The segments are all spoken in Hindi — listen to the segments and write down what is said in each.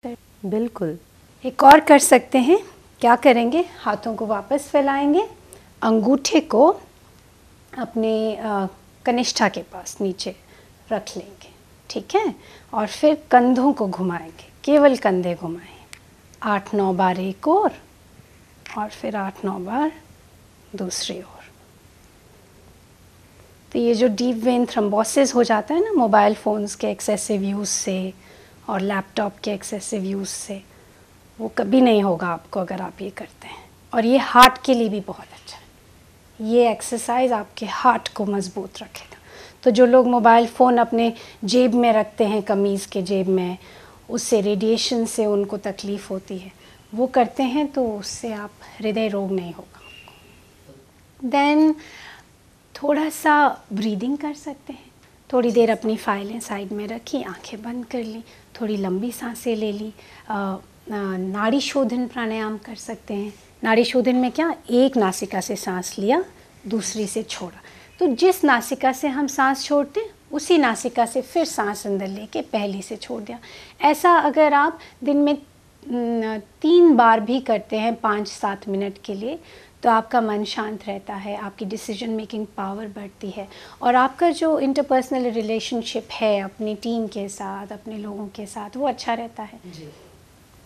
बिल्कुल। एक और कर सकते हैं, क्या करेंगे, हाथों को वापस फैलाएंगे, अंगूठे को अपने कनिष्ठा के पास नीचे रख लेंगे, ठीक है, और फिर कंधों को घुमाएंगे, केवल कंधे घुमाएं, 8-9 बार एक और फिर 8-9 बार दूसरी ओर। तो ये जो डीप वेन थ्रोम्बोसिस हो जाता है ना मोबाइल फ़ोन्स के एक्सेसिव यूज़ से और लैपटॉप के एक्सेसिव यूज़ से, वो कभी नहीं होगा आपको अगर आप ये करते हैं। और ये हार्ट के लिए भी बहुत अच्छा है, ये एक्सरसाइज आपके हार्ट को मजबूत रखेगा। तो जो लोग मोबाइल फ़ोन अपने जेब में रखते हैं, कमीज़ के जेब में, उससे रेडिएशन से उनको तकलीफ़ होती है, वो करते हैं तो उससे आप हृदय रोग नहीं होगा। देन थोड़ा सा ब्रीदिंग कर सकते हैं, थोड़ी देर अपनी फाइलें साइड में रखी, आंखें बंद कर ली, थोड़ी लंबी सांसें ले ली। नाड़ी शोधन प्राणायाम कर सकते हैं। नाड़ी शोधन में क्या, एक नासिका से सांस लिया, दूसरी से छोड़ा, तो जिस नासिका से हम सांस छोड़ते हैं उसी नासिका से फिर सांस अंदर लेके पहली से छोड़ दिया। ऐसा अगर आप दिन में 3 बार भी करते हैं 5-7 मिनट के लिए, तो आपका मन शांत रहता है, आपकी डिसीजन मेकिंग पावर बढ़ती है, और आपका जो इंटरपर्सनल रिलेशनशिप है अपनी टीम के साथ, अपने लोगों के साथ, वो अच्छा रहता है जी।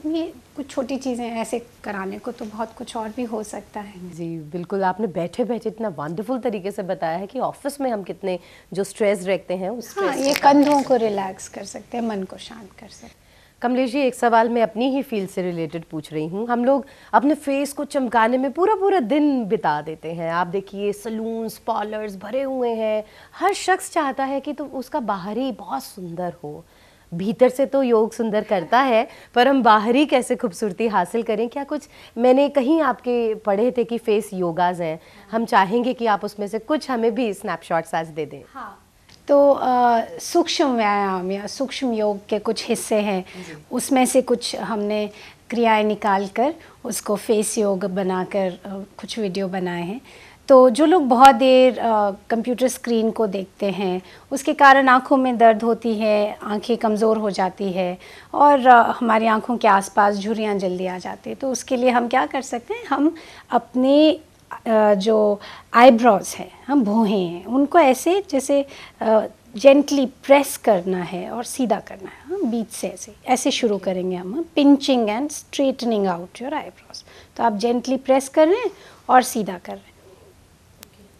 ये कुछ छोटी चीज़ें ऐसे कराने को तो बहुत कुछ और भी हो सकता है जी। बिल्कुल, आपने बैठे बैठे इतना वंडरफुल तरीके से बताया है कि ऑफिस में हम कितने जो स्ट्रेस रखते हैं उस स्ट्रेस ये कंधों को रिलैक्स कर सकते हैं, मन को शांत कर सकते हैं। कमलेश जी, एक सवाल मैं अपनी ही फील्ड से रिलेटेड पूछ रही हूँ। हम लोग अपने फेस को चमकाने में पूरा पूरा दिन बिता देते हैं। आप देखिए सलून्स, पार्लर्स भरे हुए हैं, हर शख्स चाहता है कि तो उसका बाहरी बहुत सुंदर हो। भीतर से तो योग सुंदर करता है, पर हम बाहरी कैसे खूबसूरती हासिल करें? क्या कुछ मैंने कहीं आपके पढ़े थे कि फेस योगाज हैं, हम चाहेंगे कि आप उसमें से कुछ हमें भी स्नैपशॉट्स आज दे दें। हाँ, तो सूक्ष्म व्यायाम या सूक्ष्म योग के कुछ हिस्से हैं, उसमें से कुछ हमने क्रियाएं निकाल कर उसको फेस योग बनाकर कुछ वीडियो बनाए हैं। तो जो लोग बहुत देर कंप्यूटर स्क्रीन को देखते हैं, उसके कारण आँखों में दर्द होती है, आँखें कमज़ोर हो जाती है, और हमारी आँखों के आसपास झुर्रियाँ जल्दी आ जाती है। तो उसके लिए हम क्या कर सकते हैं, हम अपने जो आईब्रोज हैं, हम भौहें हैं, उनको ऐसे जैसे जेंटली प्रेस करना है और सीधा करना है। हम बीच से ऐसे शुरू करेंगे, हम pinching and straightening out your eyebrows. तो आप जेंटली प्रेस कर रहे हैं और सीधा कर रहे हैं,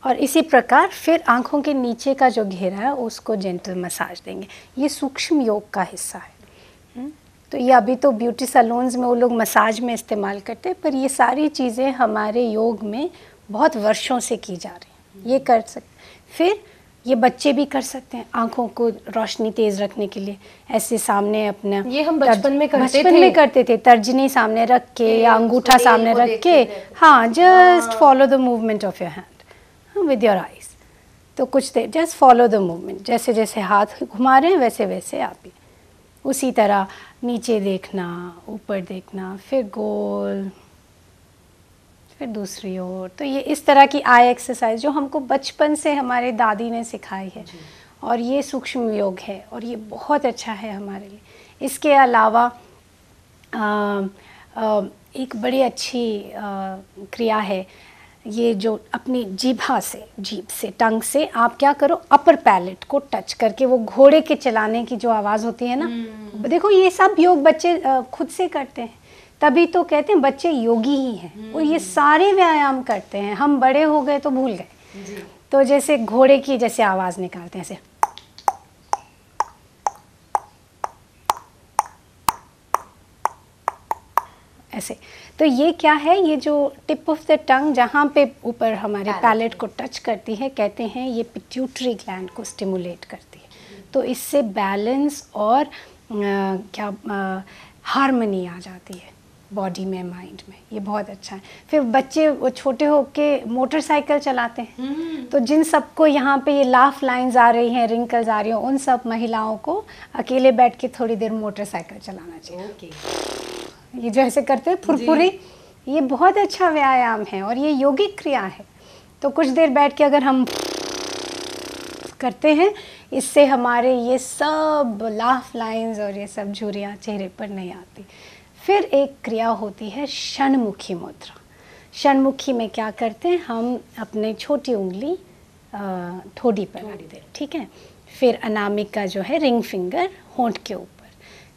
और इसी प्रकार फिर आँखों के नीचे का जो घेरा है उसको जेंटल मसाज देंगे। ये सूक्ष्म योग का हिस्सा है। तो ये अभी तो ब्यूटी सैलून्स में वो लोग मसाज में इस्तेमाल करते हैं, पर ये सारी चीज़ें हमारे योग में बहुत वर्षों से की जा रही हैं। ये कर सकते, फिर ये बच्चे भी कर सकते हैं आँखों को रोशनी तेज़ रखने के लिए। ऐसे सामने अपना, ये हम बचपन में करते थे, तर्जनी सामने रख के या अंगूठा सामने रख के, हाँ, just follow the movement of your hand with your eyes. तो कुछ देर जस्ट फॉलो द मूवमेंट, जैसे जैसे हाथ घुमा रहे हैं वैसे वैसे आप भी उसी तरह नीचे देखना, ऊपर देखना, फिर गोल, फिर दूसरी ओर। तो ये इस तरह की आई एक्सरसाइज जो हमको बचपन से हमारे दादी ने सिखाई है, और ये सूक्ष्म योग है और ये बहुत अच्छा है हमारे लिए। इसके अलावा एक बड़ी अच्छी क्रिया है, ये जो अपनी जीभ से टंग से आप क्या करो, अपर पैलेट को टच करके, वो घोड़े के चलाने की जो आवाज़ होती है ना, देखो ये सब योग बच्चे खुद से करते हैं, तभी तो कहते हैं बच्चे योगी ही हैं। वो ये सारे व्यायाम करते हैं, हम बड़े हो गए तो भूल गए। तो जैसे घोड़े की जैसे आवाज़ निकालते हैं ऐसे। तो ये क्या है, ये जो टिप ऑफ द टंग जहाँ पे ऊपर हमारे पैलेट को टच करती है, कहते हैं ये पिट्यूटरी ग्लैंड को स्टिमुलेट करती है। तो इससे बैलेंस और हार्मनी आ जाती है बॉडी में, माइंड में। ये बहुत अच्छा है। फिर बच्चे वो छोटे होके मोटरसाइकिल चलाते हैं, तो जिन सबको यहाँ पे ये लाफ लाइंस आ रही हैं, रिंकल्स आ रही हैं, उन सब महिलाओं को अकेले बैठ के थोड़ी देर मोटरसाइकिल चलाना चाहिए। ये जो ऐसे करते हैं फुरफुरी, ये बहुत अच्छा व्यायाम है और ये योगिक क्रिया है। तो कुछ देर बैठ के अगर हम करते हैं, इससे हमारे ये सब लाफ लाइंस और ये सब झुर्रियाँ चेहरे पर नहीं आती। फिर एक क्रिया होती है षणमुखी मुद्रा। षणमुखी में क्या करते हैं, हम अपने छोटी उंगली ठोड़ी पर रखते हैं, ठीक है। फिर अनामिका जो है रिंग फिंगर होंठ के ऊपर,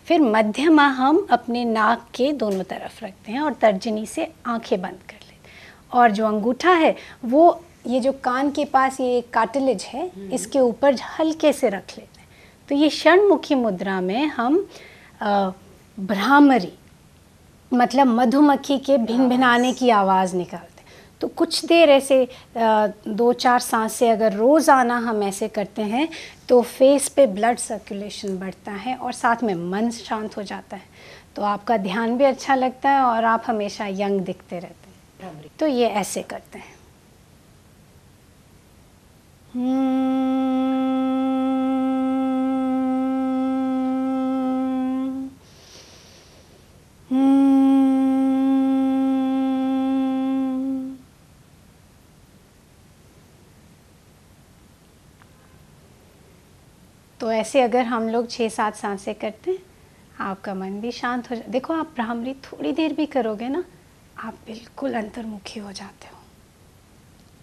फिर मध्यमा हम अपने नाक के दोनों तरफ रखते हैं और तर्जनी से आंखें बंद कर लेते हैं। और जो अंगूठा है वो ये जो कान के पास ये कार्टिलेज है इसके ऊपर हल्के से रख लेते हैं। तो ये षणमुखी मुद्रा में हम भ्रामरी मतलब मधुमक्खी के भिनभिनाने की आवाज़ निकालते हैं। तो कुछ देर ऐसे 2-4 सांसें अगर रोज़ाना हम ऐसे करते हैं तो फेस पे ब्लड सर्कुलेशन बढ़ता है और साथ में मन शांत हो जाता है। तो आपका ध्यान भी अच्छा लगता है और आप हमेशा यंग दिखते रहते हैं। तो ये ऐसे करते हैं। तो ऐसे अगर हम लोग 6-7 सांसें करते हैं, आपका मन भी शांत हो देखो आप भ्रामरी थोड़ी देर भी करोगे ना, आप बिल्कुल अंतर्मुखी हो जाते हो।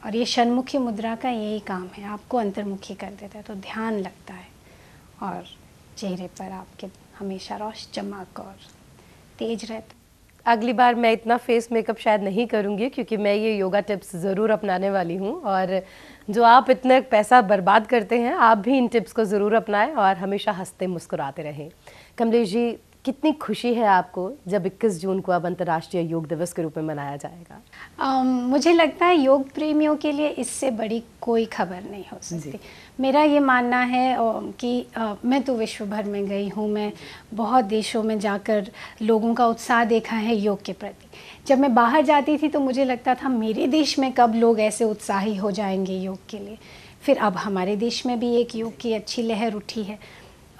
और ये षणमुखी मुद्रा का यही काम है, आपको अंतर्मुखी कर देता है। तो ध्यान लगता है और चेहरे पर आपके हमेशा रोशन चमक और तेज रहता है। अगली बार मैं इतना फेस मेकअप शायद नहीं करूँगी, क्योंकि मैं ये योगा टिप्स ज़रूर अपनाने वाली हूँ। और जो आप इतना पैसा बर्बाद करते हैं, आप भी इन टिप्स को ज़रूर अपनाएं और हमेशा हंसते मुस्कुराते रहें। कमलेश जी, कितनी खुशी है आपको जब 21 जून को अब अंतर्राष्ट्रीय योग दिवस के रूप में मनाया जाएगा? मुझे लगता है योग प्रेमियों के लिए इससे बड़ी कोई खबर नहीं हो सकती। मेरा ये मानना है कि मैं तो विश्व भर में गई हूँ, मैं बहुत देशों में जाकर लोगों का उत्साह देखा है योग के प्रति। जब मैं बाहर जाती थी तो मुझे लगता था मेरे देश में कब लोग ऐसे उत्साही हो जाएंगे योग के लिए। फिर अब हमारे देश में भी एक योग की अच्छी लहर उठी है।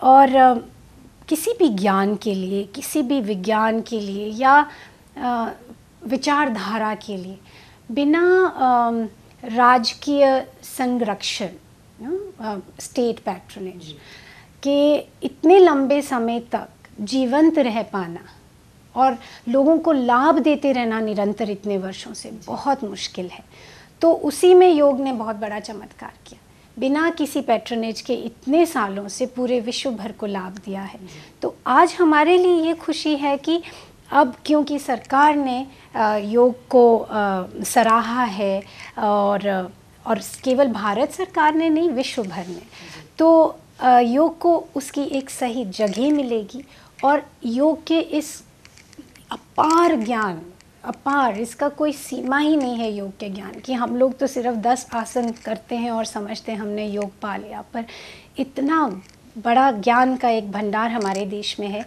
और किसी भी ज्ञान के लिए, किसी भी विज्ञान के लिए या विचारधारा के लिए बिना राजकीय संरक्षण, स्टेट पैट्रोनेज के इतने लंबे समय तक जीवंत रह पाना और लोगों को लाभ देते रहना निरंतर इतने वर्षों से बहुत मुश्किल है। तो उसी में योग ने बहुत बड़ा चमत्कार किया। बिना किसी पैट्रोनेज के इतने सालों से पूरे विश्व भर को लाभ दिया है। तो आज हमारे लिए ये खुशी है कि अब क्योंकि सरकार ने योग को सराहा है और केवल भारत सरकार ने नहीं, विश्व भर ने, तो योग को उसकी एक सही जगह मिलेगी। और योग के इस अपार ज्ञान, अपार, इसका कोई सीमा ही नहीं है योग के ज्ञान की। हम लोग तो सिर्फ 10 आसन करते हैं और समझते हैं हमने योग पा लिया, पर इतना बड़ा ज्ञान का एक भंडार हमारे देश में है।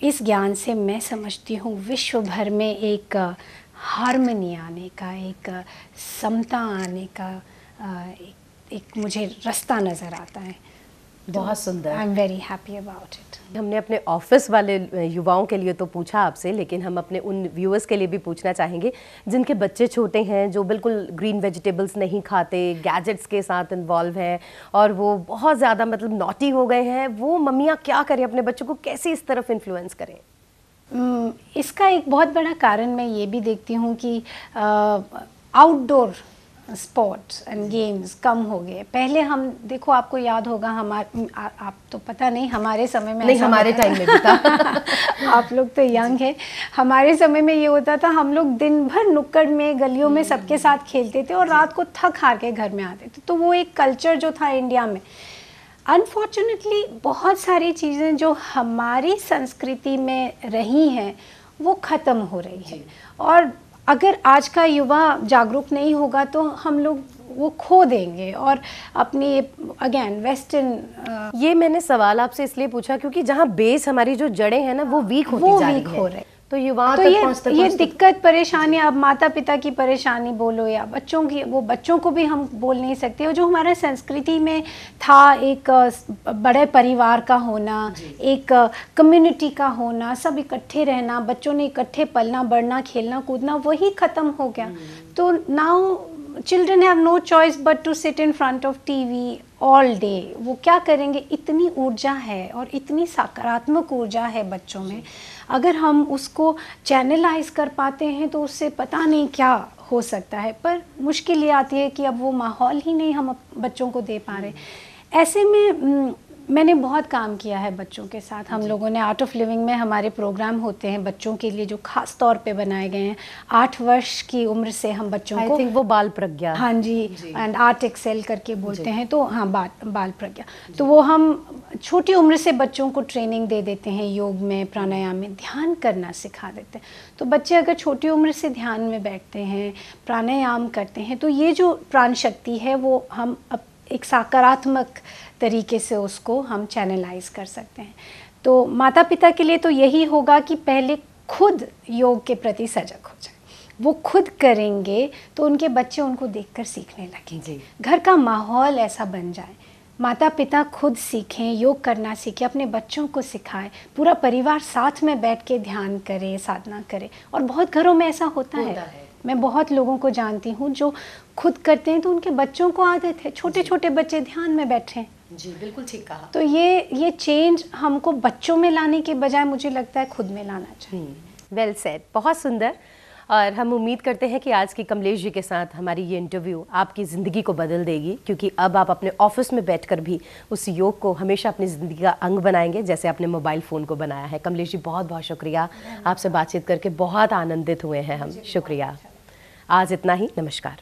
इस ज्ञान से मैं समझती हूँ विश्व भर में एक हार्मनी आने का, एक समता आने का एक मुझे रास्ता नज़र आता है। बहुत सुंदर। I am very happy about it. हमने अपने ऑफिस वाले युवाओं के लिए तो पूछा आपसे, लेकिन हम अपने उन व्यूअर्स के लिए भी पूछना चाहेंगे जिनके बच्चे छोटे हैं, जो बिल्कुल ग्रीन वेजिटेबल्स नहीं खाते, गैजेट्स के साथ इन्वॉल्व हैं और वो बहुत ज़्यादा मतलब नॉटी हो गए हैं। वो मम्मियाँ क्या करें, अपने बच्चों को कैसे इस तरफ इन्फ्लुएंस करें? इसका एक बहुत बड़ा कारण मैं ये भी देखती हूँ कि आउटडोर स्पोर्ट्स एंड गेम्स कम हो गए। पहले हम देखो, आपको याद होगा, आप तो पता नहीं, हमारे समय में नहीं, हमारे टाइम में भी था। आप लोग तो यंग हैं। हमारे समय में ये होता था, हम लोग दिन भर नुक्कड़ में, गलियों में सबके साथ खेलते थे और रात को थक हार के घर में आते थे। तो वो एक कल्चर जो था इंडिया में, अनफॉर्चुनेटली बहुत सारी चीज़ें जो हमारी संस्कृति में रही हैं वो ख़त्म हो रही है। और अगर आज का युवा जागरूक नहीं होगा तो हम लोग वो खो देंगे और अपनी अगेन वेस्टर्न। ये मैंने सवाल आपसे इसलिए पूछा क्योंकि जहाँ बेस, हमारी जो जड़ें हैं ना, वो वीक होती जा रही है। हो रहे, तो युवाओं तक ये दिक्कत परेशानी, अब माता पिता की परेशानी बोलो या बच्चों की, वो बच्चों को भी हम बोल नहीं सकते। और जो हमारा संस्कृति में था, एक बड़े परिवार का होना, एक कम्युनिटी का होना, सब इकट्ठे रहना, बच्चों ने इकट्ठे पलना बढ़ना, खेलना कूदना, वही ख़त्म हो गया। तो now children have no choice but to sit in front of TV all day वो क्या करेंगे, इतनी ऊर्जा है और इतनी सकारात्मक ऊर्जा है बच्चों में, अगर हम उसको चैनलाइज कर पाते हैं तो उससे पता नहीं क्या हो सकता है। पर मुश्किल ये आती है कि अब वो माहौल ही नहीं हम बच्चों को दे पा रहे। ऐसे में मैंने बहुत काम किया है बच्चों के साथ। हम लोगों ने आर्ट ऑफ लिविंग में हमारे प्रोग्राम होते हैं बच्चों के लिए जो खास तौर पे बनाए गए हैं। 8 वर्ष की उम्र से हम बच्चों को, आई थिंक वो बाल प्रज्ञा, हाँ जी, एंड आर्ट एक्सेल करके बोलते हैं, तो हाँ बाल प्रज्ञा, तो वो हम छोटी उम्र से बच्चों को ट्रेनिंग दे देते हैं, योग में, प्राणायाम में, ध्यान करना सिखा देते हैं। तो बच्चे अगर छोटी उम्र से ध्यान में बैठते हैं, प्राणायाम करते हैं, तो ये जो प्राण शक्ति है वो हम एक सकारात्मक तरीके से उसको हम चैनलाइज कर सकते हैं। तो माता पिता के लिए तो यही होगा कि पहले खुद योग के प्रति सजग हो जाए। वो खुद करेंगे तो उनके बच्चे उनको देखकर सीखने लगेंगे। घर का माहौल ऐसा बन जाए, माता पिता खुद सीखें, योग करना सीखें, अपने बच्चों को सिखाएं, पूरा परिवार साथ में बैठ के ध्यान करे, साधना करे। और बहुत घरों में ऐसा होता है। मैं बहुत लोगों को जानती हूँ जो खुद करते हैं तो उनके बच्चों को आदत है, छोटे छोटे बच्चे ध्यान में बैठे हैं। जी बिल्कुल ठीक कहा। तो ये चेंज हमको बच्चों में लाने के बजाय मुझे लगता है खुद में लाना चाहिए। वेल सेड, बहुत सुंदर। और हम उम्मीद करते हैं कि आज की कमलेश जी के साथ हमारी ये इंटरव्यू आपकी ज़िंदगी को बदल देगी, क्योंकि अब आप अपने ऑफिस में बैठकर भी उस योग को हमेशा अपनी ज़िंदगी का अंग बनाएंगे, जैसे आपने मोबाइल फ़ोन को बनाया है। कमलेश जी बहुत बहुत शुक्रिया, आपसे बातचीत करके बहुत आनंदित हुए हैं हम। शुक्रिया। आज इतना ही, नमस्कार।